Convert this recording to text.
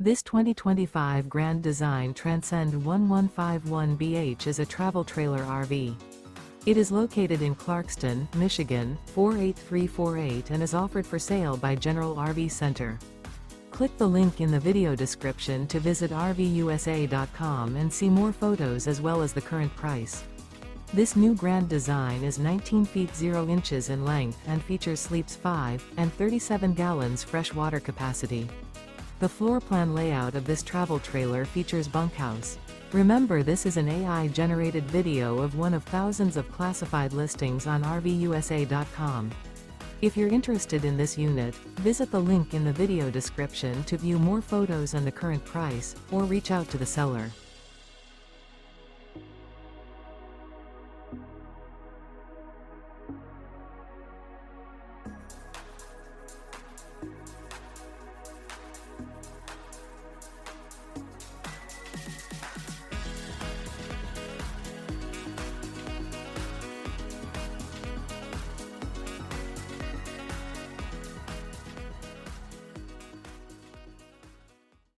This 2025 Grand Design Transcend One 151BH is a travel trailer RV. It is located in Clarkston, Michigan, 48348 and is offered for sale by General RV Center. Click the link in the video description to visit RVUSA.com and see more photos as well as the current price. This new Grand Design is 19 feet 0 inches in length and features sleeps 5 and 37 gallons fresh water capacity. The floor plan layout of this travel trailer features bunkhouse. Remember, this is an AI-generated video of one of thousands of classified listings on RVUSA.com. If you're interested in this unit, visit the link in the video description to view more photos and the current price, or reach out to the seller.